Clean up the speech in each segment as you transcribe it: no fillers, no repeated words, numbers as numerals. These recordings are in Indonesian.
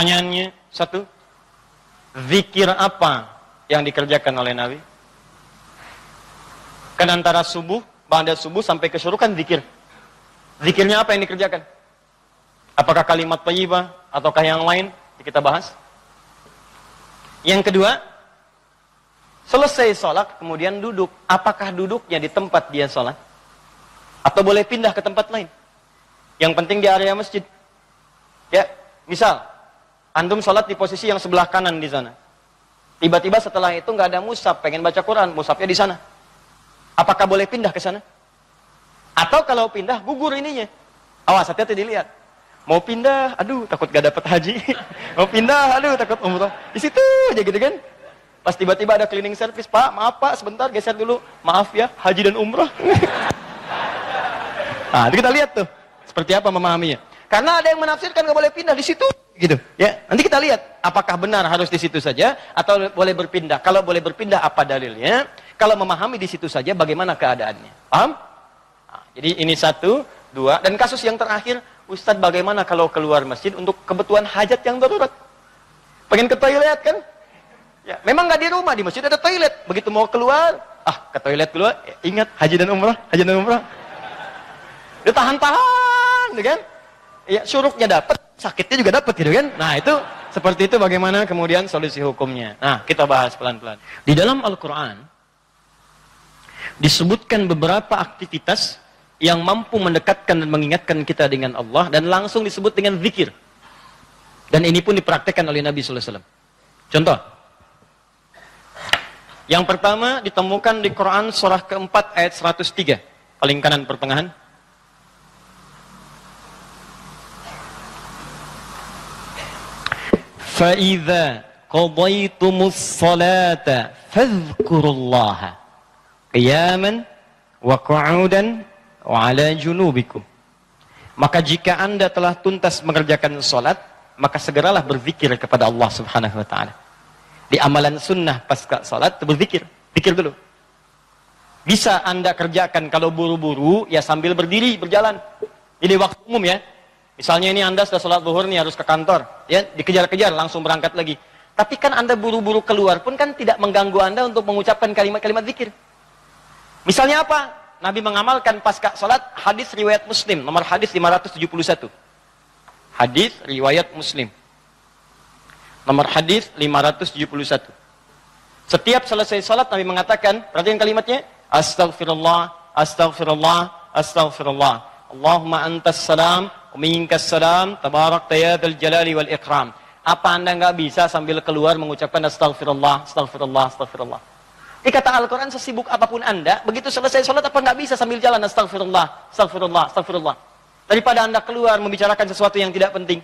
Pertanyaannya satu, zikir apa yang dikerjakan oleh Nabi? Kan antara subuh, ba'da subuh sampai ke syuruh kan zikir. Zikirnya apa yang dikerjakan? Apakah kalimat thayyibah ataukah yang lain? Kita bahas. Yang kedua, selesai sholat kemudian duduk. Apakah duduknya di tempat dia sholat? Atau boleh pindah ke tempat lain? Yang penting di area masjid. Ya, misal antum sholat di posisi yang sebelah kanan di sana. Tiba-tiba setelah itu nggak ada mushaf, pengen baca Quran, mushafnya di sana. Apakah boleh pindah ke sana? Atau kalau pindah, gugur ininya. Awas, hati-hati dilihat. Mau pindah, aduh takut gak dapat haji. Mau pindah, aduh takut umroh. Di situ aja gitu kan. Pas tiba-tiba ada cleaning service, Pak, maaf Pak, sebentar geser dulu. Maaf ya, haji dan umroh. Nah, itu kita lihat tuh. Seperti apa memahaminya. Karena ada yang menafsirkan gak boleh pindah di situ. Gitu. Ya, nanti kita lihat apakah benar harus di situ saja atau boleh berpindah. Kalau boleh berpindah apa dalilnya? Kalau memahami di situ saja bagaimana keadaannya? Paham? Nah, jadi ini satu, dua, dan kasus yang terakhir, Ustadz bagaimana kalau keluar masjid untuk kebutuhan hajat yang darurat? Pengen ke toilet kan? Ya, memang nggak di rumah, di masjid ada toilet. Begitu mau keluar, ke toilet keluar, ingat haji dan umrah, haji dan umrah. Dia tahan-tahan, gitu kan? Ya, syuruknya dapat, sakitnya juga dapat gitu kan. Nah itu seperti itu bagaimana kemudian solusi hukumnya. Nah kita bahas pelan-pelan. Di dalam Al-Quran disebutkan beberapa aktivitas yang mampu mendekatkan dan mengingatkan kita dengan Allah, dan langsung disebut dengan zikir. Dan ini pun dipraktekkan oleh Nabi SAW. Contoh, yang pertama ditemukan di Quran surah keempat ayat 103, paling kanan pertengahan. فَإِذَا قَضَيْتُمُ الصَّلَاةَ فَاذْكُرُوا اللَّهَ قِيَامًا وَقُعُودًا وَعَلَى جُنُوبِكُمْ. Maka jika Anda telah tuntas mengerjakan salat, maka segeralah berzikir kepada Allah Subhanahu wa taala. Di amalan sunnah pasca salat berzikir, zikir dulu. Bisa Anda kerjakan kalau buru-buru ya sambil berdiri, berjalan. Ini waktu umum ya. Misalnya ini Anda sudah sholat zuhur nih, harus ke kantor, ya dikejar-kejar langsung berangkat lagi. Tapi kan Anda buru-buru keluar pun kan tidak mengganggu Anda untuk mengucapkan kalimat-kalimat zikir. Misalnya apa? Nabi mengamalkan pasca sholat hadis riwayat Muslim, nomor hadis 571. Hadis riwayat Muslim, nomor hadis 571. Setiap selesai sholat Nabi mengatakan, perhatikan kalimatnya, Astaghfirullah, Astaghfirullah, Astaghfirullah. Allahumma antas salam, minkas salam, tabarakta ya dzal jalali wal ikram. Apa Anda nggak bisa sambil keluar mengucapkan astagfirullah, astagfirullah, astagfirullah? Di kata Al-Quran, sesibuk apapun Anda, begitu selesai sholat apa nggak bisa sambil jalan astagfirullah, astagfirullah, astagfirullah. Daripada Anda keluar membicarakan sesuatu yang tidak penting.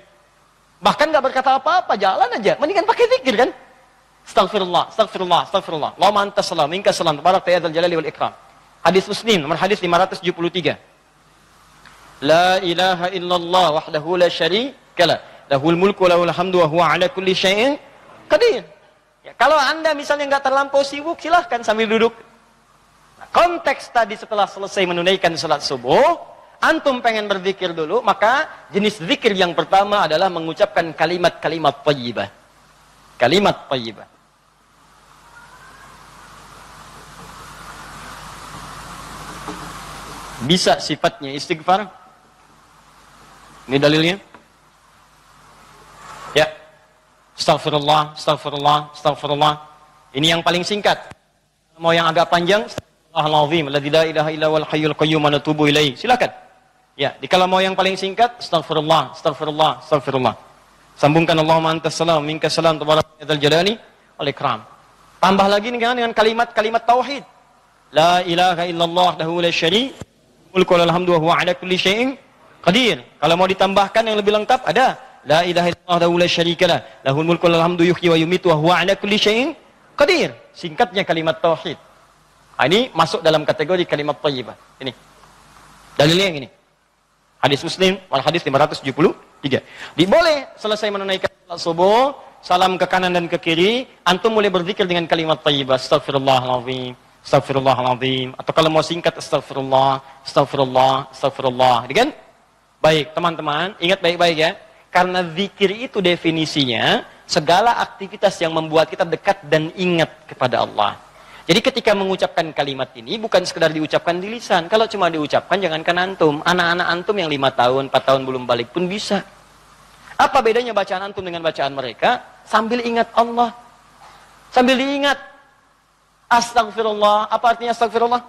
Bahkan nggak berkata apa-apa, jalan aja. Mendingan pakai zikir kan? Astagfirullah, astagfirullah, astagfirullah. Allahumma antas salam, minkas salam, tabarakta ya dzal jalali wal ikram. Hadis Muslim, nomor hadis 573. La ilaha illallah wahdahu la syarika lahul mulku wa lahul hamdu wa huwa ala kulli syai'in qadir. Ya, kalau Anda misalnya nggak terlampau sibuk, silahkan sambil duduk. Nah, konteks tadi setelah selesai menunaikan salat subuh, antum pengen berzikir dulu, maka jenis zikir yang pertama adalah mengucapkan kalimat-kalimat thayyibah. Kalimat thayyibah. Bisa sifatnya istighfar. Ini dalilnya. Ya. Astaghfirullah, astaghfirullah, astaghfirullah. Ini yang paling singkat. Mau yang agak panjang, Astaghfirullahaladzim, alladzi la ilaha illa huwal hayyul qayyum wa natubu ilaihi. Silakan. Ya, kalau mau yang paling singkat, astaghfirullah, astaghfirullah, astaghfirullah. Sambungkan Allahumma antas salam, minkas salam, tabarakta ya dzal jalali wal ikram. Tambah lagi dengan kalimat-kalimat tauhid. La ilaha illallah wahdahu la syarika lahu, mulku wa lahul hamdu wa huwa ala kulli syai'in qadir. Kalau mau ditambahkan yang lebih lengkap ada la ilaha illallah wahdahu la syarika lahul mulku wa lahul hamdu yuhyi wa yumiitu wa huwa ala kulli syai'in qadir. Singkatnya kalimat tauhid. Nah, ini masuk dalam kategori kalimat thayyibah. Ini. Dalilnya yang ini. Hadis Muslim wal hadis 573. Diboleh selesai menunaikan salat subuh, salam ke kanan dan ke kiri, antum mulai berzikir dengan kalimat thayyibah. Astaghfirullahaladzim, astaghfirullahaladzim. Atau kalau mau singkat astagfirullah, astagfirullah, astagfirullah. Kan? Baik, teman-teman, ingat baik-baik ya. Karena zikir itu definisinya segala aktivitas yang membuat kita dekat dan ingat kepada Allah. Jadi ketika mengucapkan kalimat ini bukan sekedar diucapkan di lisan. Kalau cuma diucapkan jangankan antum. Anak-anak antum yang 5 tahun, 4 tahun belum balik pun bisa. Apa bedanya bacaan antum dengan bacaan mereka? Sambil ingat Allah. Sambil diingat. Astagfirullah. Apa artinya astagfirullah?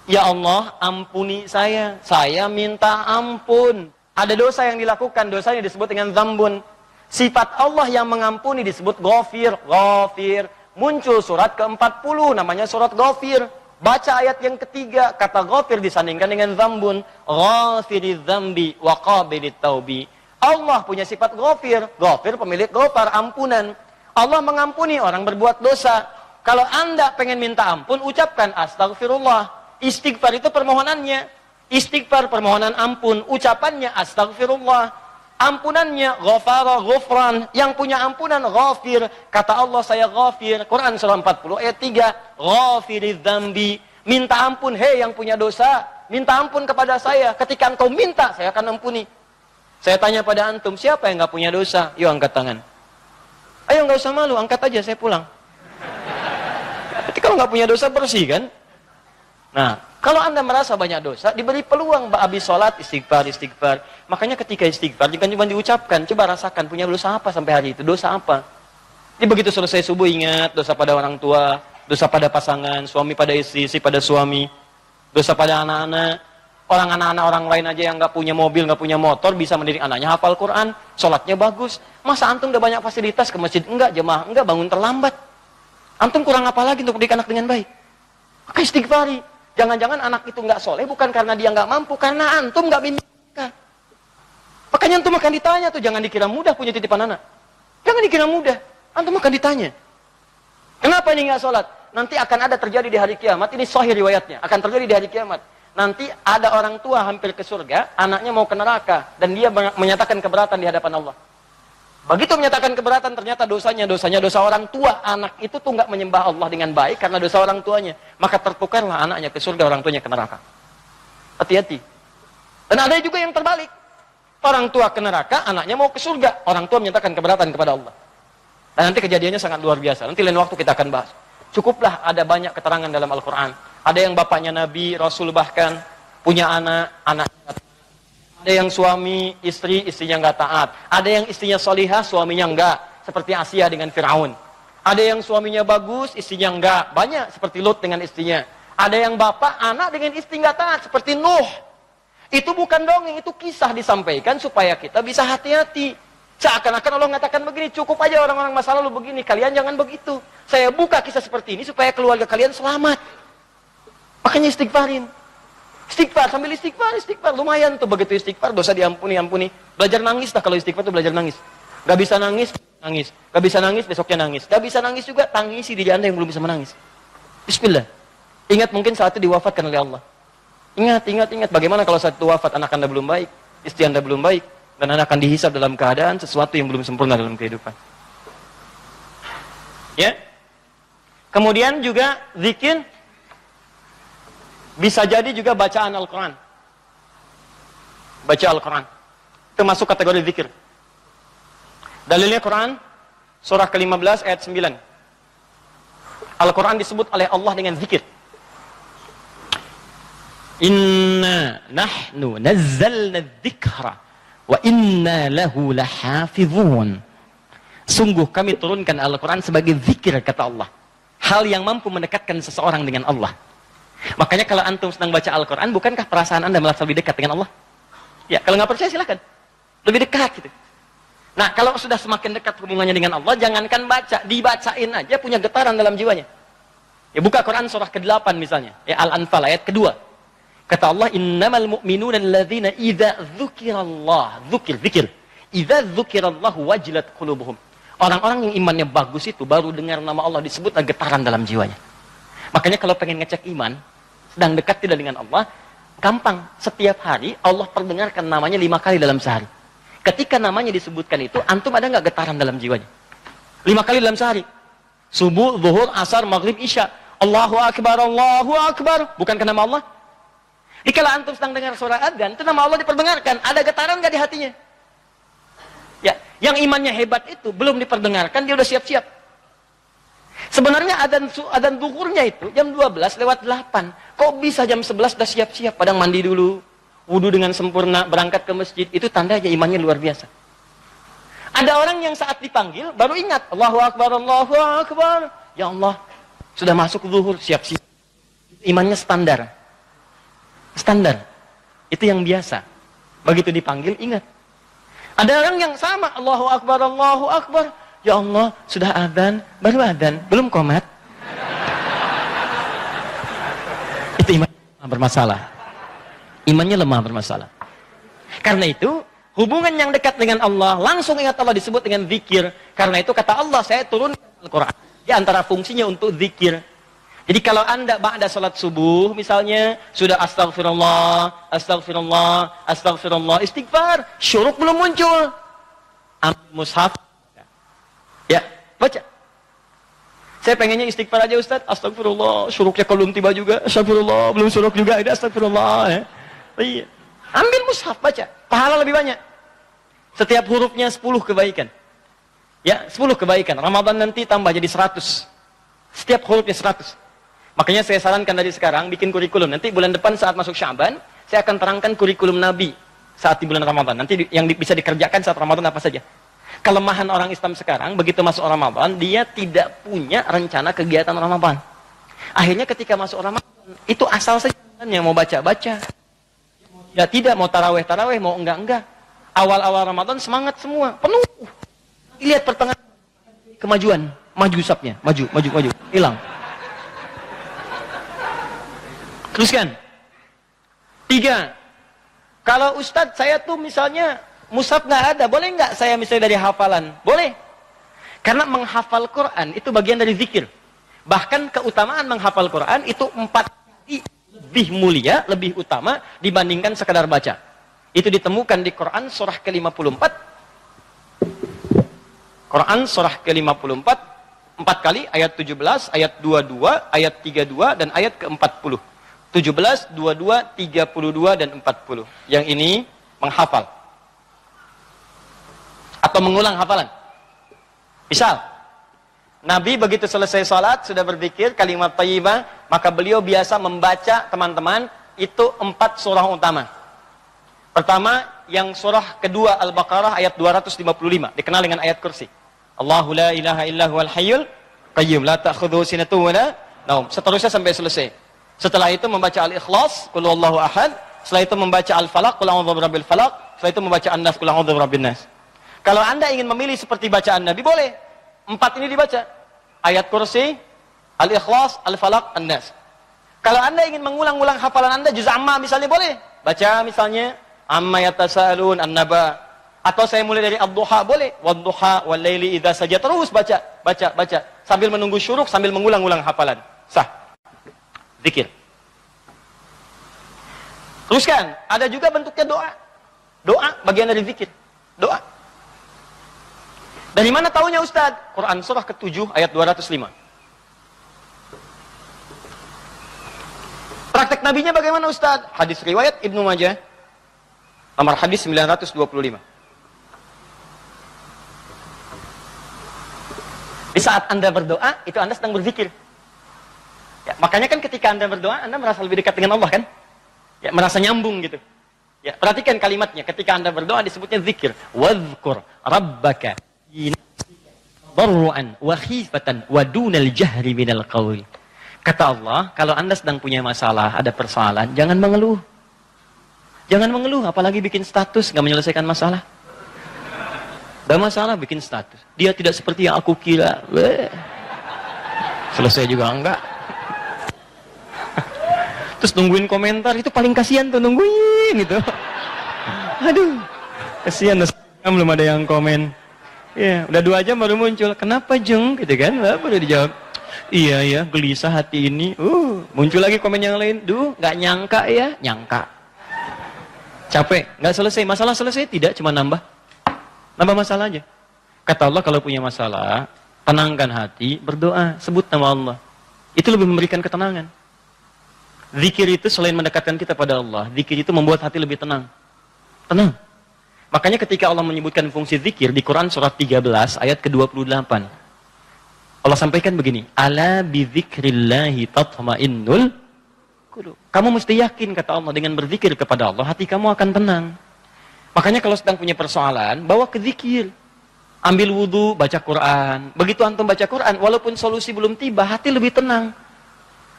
Ya Allah, ampuni saya. Saya minta ampun. Ada dosa yang dilakukan. Dosanya disebut dengan zambun. Sifat Allah yang mengampuni disebut ghafir. Ghafir. Muncul surat ke-40 namanya surat Ghafir. Baca ayat yang ketiga, kata Ghafir disandingkan dengan zambun. Ghafiriz zambi wa qabilit taubi. Allah punya sifat Ghafir. Ghafir pemilik ghafar, ampunan. Allah mengampuni orang berbuat dosa. Kalau Anda pengen minta ampun, ucapkan astagfirullah. Istighfar itu permohonannya. Istighfar permohonan ampun, ucapannya astagfirullah. Ampunannya ghafara ghufran, yang punya ampunan ghafir. Kata Allah, saya ghafir. Quran surah 40 ayat 3. Ghafiriz dzambi, minta ampun, hei yang punya dosa, minta ampun kepada saya. Ketika engkau minta, saya akan ampuni. Saya tanya pada antum, siapa yang nggak punya dosa? Yuk angkat tangan. Ayo nggak usah malu, angkat aja, saya pulang. Tapi kalau nggak punya dosa bersih kan? Nah, kalau Anda merasa banyak dosa, diberi peluang habis sholat, istighfar. Makanya ketika istighfar, jangan cuma diucapkan, coba rasakan punya dosa apa sampai hari itu, dosa apa. Jadi begitu selesai subuh ingat, dosa pada orang tua, dosa pada pasangan, suami pada istri pada suami, dosa pada anak-anak. Anak-anak orang lain aja yang nggak punya mobil, nggak punya motor, bisa mendidik anaknya hafal Quran, sholatnya bagus. Masa antum udah banyak fasilitas ke masjid? Enggak, jemaah, enggak, bangun terlambat. Antum kurang apa lagi untuk mendidik anak dengan baik? Maka istighfari. Jangan-jangan anak itu nggak soleh bukan karena dia nggak mampu, karena antum nggak bimbing. Makanya antum akan ditanya tuh, jangan dikira mudah punya titipan anak. Jangan dikira mudah, antum akan ditanya. Kenapa ini nggak sholat? Nanti akan ada terjadi di hari kiamat, ini sahih riwayatnya, akan terjadi di hari kiamat. Nanti ada orang tua hampir ke surga, anaknya mau ke neraka, dan dia menyatakan keberatan di hadapan Allah. Begitu menyatakan keberatan, ternyata dosanya dosa orang tua. Anak itu tuh nggak menyembah Allah dengan baik karena dosa orang tuanya. Maka tertukarlah anaknya ke surga, orang tuanya ke neraka. Hati-hati. Dan ada juga yang terbalik. Orang tua ke neraka, anaknya mau ke surga. Orang tua menyatakan keberatan kepada Allah. Dan nanti kejadiannya sangat luar biasa. Nanti lain waktu kita akan bahas. Cukuplah ada banyak keterangan dalam Al-Quran. Ada yang bapaknya Nabi, Rasul bahkan, punya anaknya ada yang suami, istrinya nggak taat. Ada yang istrinya solihah, suaminya nggak. Seperti Asia dengan Fir'aun. Ada yang suaminya bagus, istrinya nggak. Banyak seperti Lut dengan istrinya. Ada yang bapak, anak dengan istri nggak taat. Seperti Nuh. Itu bukan dongeng, itu kisah disampaikan supaya kita bisa hati-hati. Seakan-akan Allah mengatakan begini, cukup aja orang-orang masa lalu begini. Kalian jangan begitu. Saya buka kisah seperti ini supaya keluarga kalian selamat. Makanya istighfarin. Istighfar, sambil istighfar, lumayan tuh begitu istighfar, dosa diampuni. Belajar nangis lah kalau istighfar tuh belajar nangis. Gak bisa nangis. Gak bisa nangis, besoknya nangis. Gak bisa nangis juga, tangisi diri Anda yang belum bisa menangis. Bismillah. Ingat mungkin saat itu diwafatkan oleh Allah. Ingat. Bagaimana kalau saat itu wafat, anak Anda belum baik, istri Anda belum baik, dan Anda akan dihisab dalam keadaan sesuatu yang belum sempurna dalam kehidupan. Ya. Kemudian juga zikir bisa jadi juga bacaan Al-Quran. Baca Al-Quran. Itu masuk kategori zikir. Dalilnya Quran, surah ke-15 ayat 9. Al-Quran disebut oleh Allah dengan zikir. Inna nahnu nazzalna dzikra wa inna lahu lahafizun. Sungguh kami turunkan Al-Quran sebagai zikir, kata Allah. Hal yang mampu mendekatkan seseorang dengan Allah. Makanya kalau antum sedang baca Al-Quran, bukankah perasaan Anda merasa lebih dekat dengan Allah? Ya, kalau nggak percaya silahkan. Lebih dekat gitu. Nah, kalau sudah semakin dekat hubungannya dengan Allah, jangankan baca, dibacain aja punya getaran dalam jiwanya. Ya, buka Quran surah ke-8 misalnya. Ya, Al-Anfal ayat kedua. Kata Allah, innamal mu'minuna alladzina idza dzukirallah, zikir. Idza dzukirallahu wajilat qulubuhum. Orang-orang yang imannya bagus itu baru dengar nama Allah disebut getaran dalam jiwanya. Makanya kalau pengen ngecek iman, sedang dekat tidak dengan Allah, gampang. Setiap hari Allah perdengarkan namanya 5 kali dalam sehari. Ketika namanya disebutkan itu, antum ada nggak getaran dalam jiwanya? 5 kali dalam sehari. Subuh, zuhur, asar, maghrib, isya. Allahu Akbar, Allahu Akbar. Bukankah nama Allah? Jika antum sedang dengar suara adzan, itu nama Allah diperdengarkan. Ada getaran nggak di hatinya? Yang imannya hebat itu belum diperdengarkan, dia udah siap-siap. Sebenarnya adzan zuhurnya itu jam 12:08. Kok bisa jam 11 udah siap-siap? Padahal mandi dulu, wudu dengan sempurna, berangkat ke masjid. Itu tandanya imannya luar biasa. Ada orang yang saat dipanggil baru ingat, Allahu Akbar, Allahu Akbar. Ya Allah, sudah masuk zuhur, siap-siap. Imannya standar. Standar. Itu yang biasa. Begitu dipanggil, ingat. Ada orang yang sama, Allahu Akbar, Allahu Akbar. Ya Allah, sudah adzan, baru adzan, belum qomat. Itu iman bermasalah. Imannya lemah bermasalah. Karena itu, hubungan yang dekat dengan Allah, langsung ingat Allah disebut dengan zikir. Karena itu kata Allah, saya turun Al-Quran. Di antara fungsinya untuk zikir. Jadi kalau anda ba'da salat subuh, misalnya, sudah astagfirullah, astagfirullah, astagfirullah, istighfar, syuruk belum muncul. Ambil mushaf. Ya, baca. Saya pengennya istighfar aja Ustaz. Astagfirullah, syuruknya kalau belum tiba juga. Astagfirullah, belum syuruk juga. Ada astagfirullah. Ya. Iya. Ambil mushaf, baca. Pahala lebih banyak. Setiap hurufnya 10 kebaikan. Ya, 10 kebaikan. Ramadan nanti tambah jadi 100. Setiap hurufnya 100. Makanya saya sarankan dari sekarang bikin kurikulum. Nanti bulan depan saat masuk Sya'ban, saya akan terangkan kurikulum Nabi saat di bulan Ramadan. Nanti yang bisa dikerjakan saat Ramadan apa saja. Kelemahan orang Islam sekarang, begitu masuk Ramadan, dia tidak punya rencana kegiatan Ramadan. Akhirnya ketika masuk Ramadan, itu asal saja yang mau baca-baca. Ya tidak, mau taraweh-taraweh, mau enggak-enggak. Awal-awal Ramadan semangat semua, penuh. Lihat pertengahan, kemajuan, maju sapnya, maju, hilang. Teruskan. 3. Kalau Ustadz saya tuh misalnya mushaf nggak ada, boleh nggak saya misalnya dari hafalan? Boleh. Karena menghafal Quran itu bagian dari zikir. Bahkan keutamaan menghafal Quran itu 4 kali lebih mulia, lebih utama dibandingkan sekadar baca. Itu ditemukan di Quran surah ke-54. Quran surah ke-54, 4 kali, ayat 17, ayat 22, ayat 32, dan ayat ke-40. 17, 22, 32, dan 40. Yang ini menghafal. Atau mengulang hafalan. Misal, Nabi begitu selesai salat, sudah berzikir, kalimat thayyibah, maka beliau biasa membaca, teman-teman, itu 4 surah utama. Pertama, yang surah kedua Al-Baqarah ayat 255, dikenal dengan ayat kursi. Allahu la ilaha illa huwal hayyul qayyum, la ta'khudhuhu sinatun wa la naum. Seterusnya sampai selesai. Setelah itu membaca Al-Ikhlas, qul huwallahu ahad. Setelah itu membaca Al-Falaq, qul a'udzu birabbil falaq. Setelah itu membaca An-Nas, qul a'udzu birabbin nas. Kalau anda ingin memilih seperti bacaan Nabi, boleh. 4 ini dibaca. Ayat kursi, Al-Ikhlas, Al-Falaq, An-Nas. Kalau anda ingin mengulang-ulang hafalan anda, juz amma misalnya boleh. Baca misalnya, amma yatasaalun an-naba. Atau saya mulai dari ad-duha, boleh. Wad-duha, wal-laili idza saja. Terus baca. Sambil menunggu syuruk, sambil mengulang-ulang hafalan. Sah. Zikir. Teruskan, ada juga bentuknya doa. Doa bagian dari zikir. Doa. Dari mana taunya Ustaz? Quran surah ke-7 ayat 205. Praktek nabinya bagaimana Ustaz? Hadis riwayat Ibnu Majah. Nomor hadis 925. Di saat Anda berdoa, itu Anda sedang berzikir. Ya, makanya kan ketika Anda berdoa, Anda merasa lebih dekat dengan Allah kan? Ya, merasa nyambung gitu. Ya, perhatikan kalimatnya. Ketika Anda berdoa disebutnya zikir. Wadhkur rabbaka darru'an wa khifatan wa dunal jahri minal qawl. Kata Allah, kalau Anda sedang punya masalah, ada persoalan, jangan mengeluh. Jangan mengeluh, apalagi bikin status, nggak menyelesaikan masalah. Ada masalah, bikin status. Dia tidak seperti yang aku kira. Selesai juga enggak. Terus nungguin komentar, itu paling kasihan tuh, nungguin gitu. Aduh, kasihan, belum ada yang komen. Ya, udah 2 jam baru muncul. Kenapa Jeng? Gitu kan? Baru dijawab. Iya ya, gelisah hati ini. Muncul lagi komen yang lain. Duh, nggak nyangka ya, nyangka. Capek, nggak selesai. Masalah selesai tidak, cuma nambah masalah aja. Kata Allah kalau punya masalah, tenangkan hati, berdoa, sebut nama Allah. Itu lebih memberikan ketenangan. Zikir itu selain mendekatkan kita pada Allah, zikir itu membuat hati lebih tenang. Tenang. Makanya ketika Allah menyebutkan fungsi zikir di Quran surat 13 ayat ke-28. Allah sampaikan begini, ala bidzikrillahi tatma'innul qulub. Kamu mesti yakin, kata Allah, dengan berzikir kepada Allah, hati kamu akan tenang. Makanya kalau sedang punya persoalan, bawa ke zikir. Ambil wudu, baca Quran. Begitu antum baca Quran, walaupun solusi belum tiba, hati lebih tenang.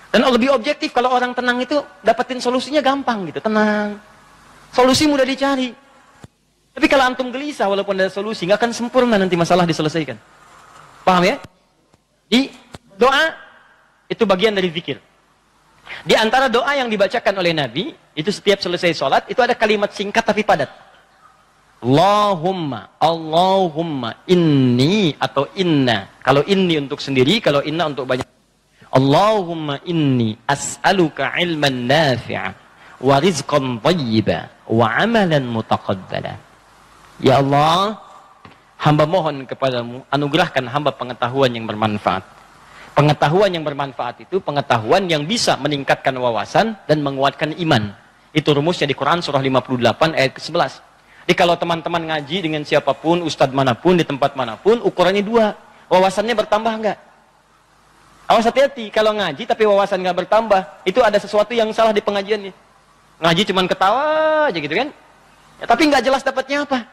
Dan lebih objektif, kalau orang tenang itu dapetin solusinya gampang gitu, tenang. Solusi mudah dicari. Tapi kalau antum gelisah, walaupun ada solusi, nggak akan sempurna nanti masalah diselesaikan. Paham ya? Di doa, itu bagian dari zikir. Di antara doa yang dibacakan oleh Nabi, itu setiap selesai sholat, itu ada kalimat singkat tapi padat. Allahumma inni atau inna. Kalau inni untuk sendiri, kalau inna untuk banyak. Allahumma inni as'aluka ilman nafi'a wa rizqan thayyiba wa amalan mutaqabbala. Ya Allah, hamba mohon kepadamu, anugerahkan hamba pengetahuan yang bermanfaat. Pengetahuan yang bermanfaat itu pengetahuan yang bisa meningkatkan wawasan dan menguatkan iman. Itu rumusnya di Quran surah 58 ayat ke-11. Jadi kalau teman-teman ngaji dengan siapapun, ustadz manapun, di tempat manapun, ukurannya dua. Wawasannya bertambah enggak? Awas hati-hati, kalau ngaji tapi wawasan enggak bertambah, itu ada sesuatu yang salah di pengajiannya. Ngaji cuman ketawa aja gitu kan? Ya, tapi enggak jelas dapatnya apa.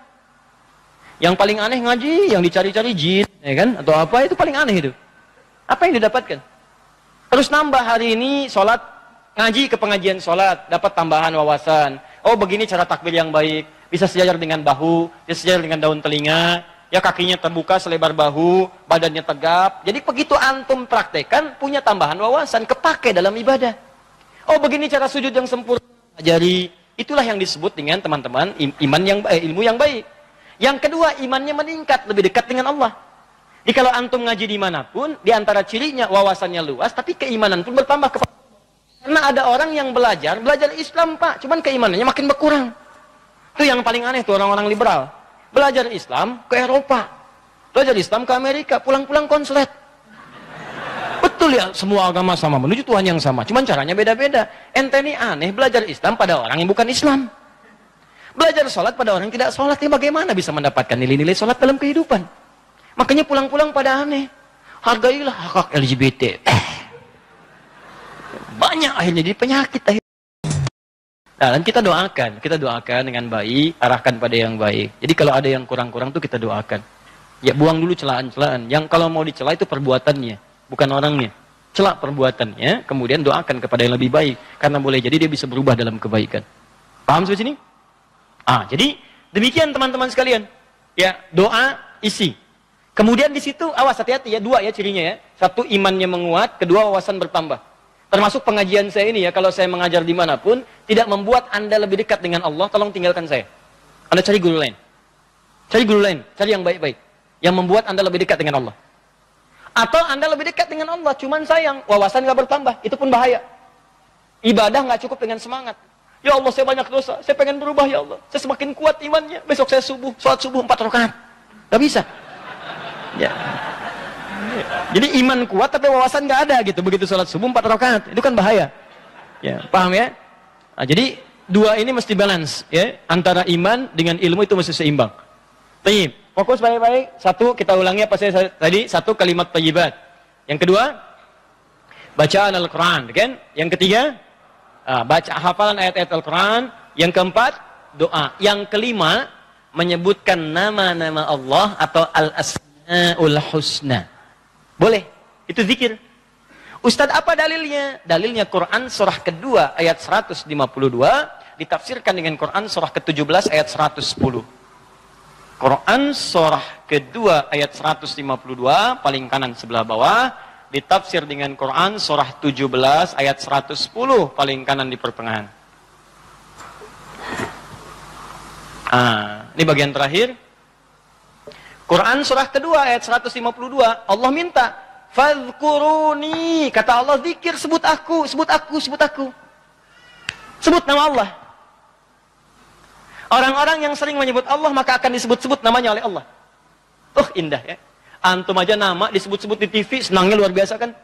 Yang paling aneh ngaji, yang dicari-cari jin, ya kan? Atau apa, itu paling aneh itu. Apa yang didapatkan? Terus nambah hari ini sholat, ngaji ke pengajian sholat, dapat tambahan wawasan. Oh begini cara takbir yang baik, bisa sejajar dengan bahu, bisa sejajar dengan daun telinga, ya kakinya terbuka selebar bahu, badannya tegap. Jadi begitu antum praktekan, punya tambahan wawasan, kepake dalam ibadah. Oh begini cara sujud yang sempurna, ajari. Itulah yang disebut dengan teman-teman iman yang ilmu yang baik. Yang kedua, imannya meningkat, lebih dekat dengan Allah. Jadi kalau antum ngaji dimanapun, di antara cirinya wawasannya luas, tapi keimanan pun bertambah. Karena ada orang yang belajar Islam Pak, cuman keimanannya makin berkurang. Itu yang paling aneh tuh orang-orang liberal. Belajar Islam ke Eropa, belajar Islam ke Amerika, pulang-pulang konslet. Betul ya, semua agama sama, menuju Tuhan yang sama, cuman caranya beda-beda. Ente ini aneh, belajar Islam pada orang yang bukan Islam. Belajar sholat pada orang yang tidak sholat, ya bagaimana bisa mendapatkan nilai-nilai sholat dalam kehidupan? Makanya pulang-pulang pada aneh. Hargailah hak LGBT. Banyak akhirnya jadi penyakit. Nah, dan kita doakan dengan baik, arahkan pada yang baik. Jadi kalau ada yang kurang-kurang tuh kita doakan. Ya buang dulu celaan-celaan. Yang kalau mau dicela itu perbuatannya, bukan orangnya. Cela perbuatannya, kemudian doakan kepada yang lebih baik. Karena boleh jadi dia bisa berubah dalam kebaikan. Paham sampai sini? Jadi demikian teman-teman sekalian. Ya, doa isi. Kemudian di situ awas hati-hati ya, dua ya cirinya ya. Satu, imannya menguat, kedua wawasan bertambah. Termasuk pengajian saya ini ya, kalau saya mengajar dimanapun, tidak membuat Anda lebih dekat dengan Allah, tolong tinggalkan saya. Anda cari guru lain. Cari guru lain, cari yang baik-baik. Yang membuat Anda lebih dekat dengan Allah. Atau Anda lebih dekat dengan Allah, cuman sayang, wawasan gak bertambah, itu pun bahaya. Ibadah gak cukup dengan semangat. Ya Allah, saya banyak dosa, saya pengen berubah ya Allah. Saya semakin kuat imannya, besok saya sholat subuh 4 rakaat. Gak bisa. Ya. Jadi iman kuat tapi wawasan nggak ada gitu. Begitu sholat subuh 4 rakaat, itu kan bahaya. Ya, paham ya? Jadi dua ini mesti balance ya, antara iman dengan ilmu itu mesti seimbang. Tayyib. Fokus baik-baik. Satu, kita ulangi apa saya tadi, satu kalimat thayyibat. Yang kedua, bacaan Al-Qur'an, kan? Yang ketiga, baca hafalan ayat-ayat Al-Qur'an. Yang keempat, doa. Yang kelima, menyebutkan nama-nama Allah atau Al-Asmaul Husna. Boleh, itu zikir. Ustadz, apa dalilnya? Dalilnya Quran surah kedua ayat 152 ditafsirkan dengan Quran surah ke-17 ayat 110. Quran surah kedua ayat 152 paling kanan sebelah bawah ditafsir dengan Quran surah 17 ayat 110 paling kanan di pertengahan. Ini bagian terakhir. Quran surah kedua ayat 152, Allah minta, fadhkuruni, kata Allah, zikir, sebut aku, sebut aku, sebut aku. Sebut nama Allah. Orang-orang yang sering menyebut Allah, maka akan disebut-sebut namanya oleh Allah. Indah ya. Antum aja nama disebut-sebut di TV, senangnya luar biasa kan?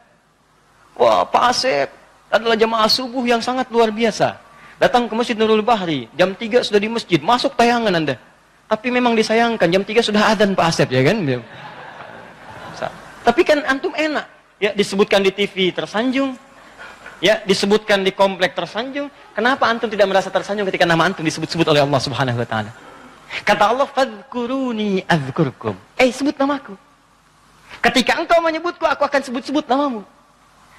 Wah, Pak Asep adalah jamaah subuh yang sangat luar biasa. Datang ke Masjid Nurul Bahri, jam 3 sudah di masjid, masuk tayangan Anda. Tapi memang disayangkan jam 3 sudah adzan Pak Asep, ya kan? Tapi kan antum enak, ya disebutkan di TV tersanjung, ya disebutkan di komplek tersanjung. Kenapa antum tidak merasa tersanjung ketika nama antum disebut-sebut oleh Allah Subhanahu wa taala? Kata Allah, "Fadhkuruni adzkurkum." Sebut namaku. Ketika engkau menyebutku, aku akan sebut-sebut namamu.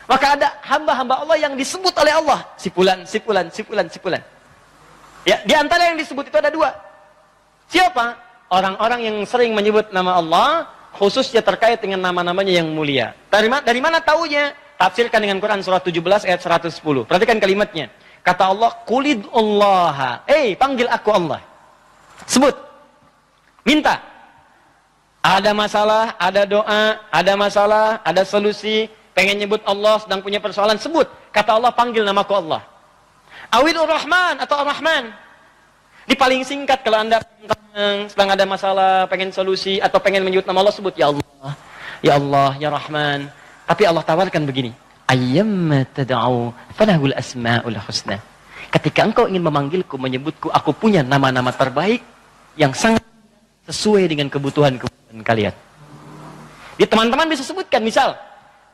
Maka ada hamba-hamba Allah yang disebut oleh Allah. Si fulan, si fulan, si fulan, si fulan. Ya, di antara yang disebut itu ada 2. Siapa? Orang-orang yang sering menyebut nama Allah, khususnya terkait dengan nama-namanya yang mulia. Dari mana taunya? Tafsirkan dengan Quran surah 17 ayat 110. Perhatikan kalimatnya. Kata Allah, "Qulidullaha." Panggil aku Allah. Sebut. Minta. Ada masalah, ada doa, ada masalah, ada solusi. Pengen nyebut Allah, sedang punya persoalan, sebut. Kata Allah, panggil namaku Allah. Awilur Rahman atau Ar-Rahman. Di paling singkat kalau Anda sedang ada masalah, pengen solusi, atau pengen menyebut nama Allah, sebut Ya Allah, Ya Allah, Ya Rahman. Tapi Allah tawarkan begini, ayyamma tad'u falahul asma'ul husna. Ketika engkau ingin memanggilku, menyebutku, aku punya nama-nama terbaik yang sangat sesuai dengan kebutuhan kalian. Di teman-teman bisa sebutkan, misal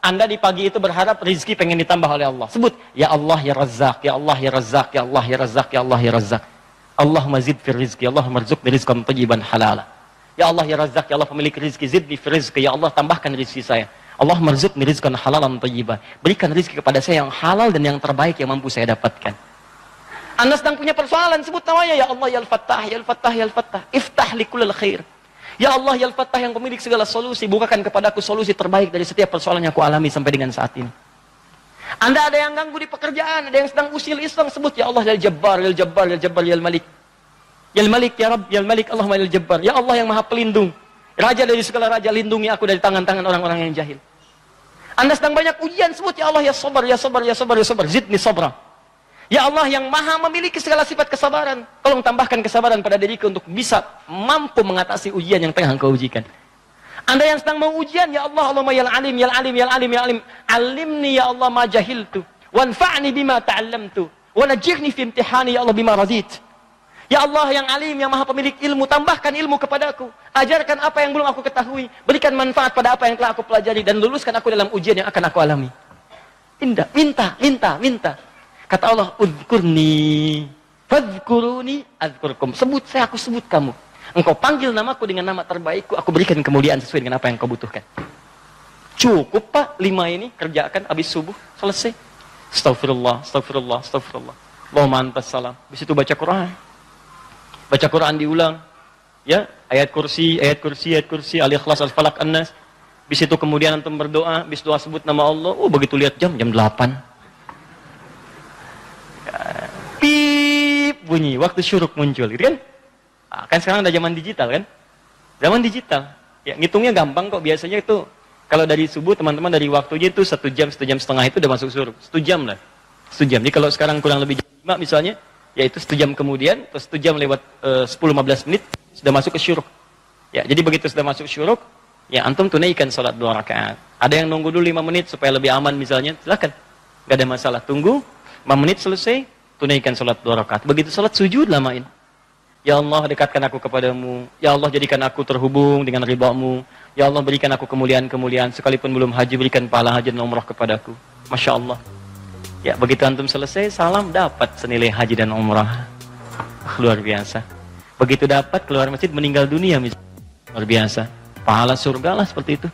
Anda di pagi itu berharap rezeki pengen ditambah oleh Allah. Sebut, Ya Allah, Ya Razzaq, Ya Allah, Ya Razzaq, Ya Allah, Ya Razzaq, Ya Allah, Ya Razzaq. Allahumma zid fir rizki, Allahumma rzuqni rizqan tayyiban halala. Ya Allah, Ya Razzaq, Ya Allah pemilik rizki, zidni fir rizki, Ya Allah tambahkan rizki saya. Allahumma rzuqni rizqan halalan tayyiban. Berikan rizki kepada saya yang halal dan yang terbaik yang mampu saya dapatkan. Anda sedang punya persoalan, sebut namanya, Ya Allah, Ya Al-Fattah, Ya Al-Fattah, Ya Al-Fattah. Iftah li kullil khair. Ya Allah, Ya Al-Fattah yang pemilik segala solusi, bukakan kepadaku solusi terbaik dari setiap persoalan yang aku alami sampai dengan saat ini. Anda ada yang ganggu di pekerjaan, ada yang sedang usil iseng, sebut Ya Allah, Ya Jabbar, Ya Jabbar, Ya Jabbar, Ya Malik. Ya Malik, Ya Rabb, Ya Malik, Allahumma Ya Jabbar. Ya Allah yang Maha Pelindung. Raja dari segala raja, lindungi aku dari tangan-tangan orang-orang yang jahil. Anda sedang banyak ujian, sebut Ya Allah, Ya Sabar, Ya Sabar, Ya Sabar, Ya Sabar. Zidni sabra. Ya Allah yang Maha memiliki segala sifat kesabaran, tolong tambahkan kesabaran pada diriku untuk bisa mampu mengatasi ujian yang tengah engkau ujikan. Anda yang sedang mau ujian, Ya Allah, Allahumma Ya Alim, Ya Alim, Ya Alim, Ya Alim. Alimni Ya Allah ma jahiltu, wanfa'ni bima ta'allamtu, wa najihni fi imtihani Ya Allah bima radit. Ya Allah yang Alim, yang Maha pemilik ilmu, tambahkan ilmu kepadaku. Ajarkan apa yang belum aku ketahui, berikan manfaat pada apa yang telah aku pelajari, dan luluskan aku dalam ujian yang akan aku alami. Indah, minta, minta, minta. Kata Allah, udhkurni, fadhkuruni, adzkurkum. Sebut saya, aku sebut kamu. Engkau panggil namaku dengan nama terbaikku, aku berikan kemuliaan sesuai dengan apa yang kau butuhkan. Cukup Pak, 5 ini kerjakan habis subuh, selesai. Astaghfirullah, astaghfirullah, astaghfirullah. Allahumma antas salam. Habis itu baca Quran. Baca Quran diulang. Ya, ayat kursi, ayat kursi, ayat kursi, Al-Ikhlas, Al-Falaq, An-Nas. Habis itu kemudian antum berdoa, habis doa sebut nama Allah. Begitu lihat jam 8. Pip bunyi, waktu syuruk muncul, gitu kan? Kan sekarang ada zaman digital kan? Zaman digital. Ya, ngitungnya gampang kok, biasanya itu kalau dari subuh teman-teman dari waktunya itu 1 jam, 1 jam setengah itu udah masuk syuruk. 1 jam lah. 1 jam. Jadi kalau sekarang kurang lebih jam 5 misalnya, yaitu 1 jam kemudian, terus 1 jam lewat 10-15 menit sudah masuk ke syuruk. Ya, jadi begitu sudah masuk syuruk, ya antum tunaikan salat 2 rakaat. Ada yang nunggu dulu 5 menit supaya lebih aman misalnya, silakan. Enggak ada masalah. Tunggu 5 menit selesai, tunaikan salat 2 rakaat. Begitu salat sujud lamain. Ya Allah, dekatkan aku kepadamu. Ya Allah, jadikan aku terhubung dengan ridhamu. Ya Allah, berikan aku kemuliaan-kemuliaan. Sekalipun belum haji, berikan pahala haji dan umrah kepadaku. Masya Allah. Ya, begitu antum selesai, salam dapat senilai haji dan umrah. Luar biasa. Begitu dapat, keluar masjid meninggal dunia. Luar biasa. Pahala surga lah seperti itu.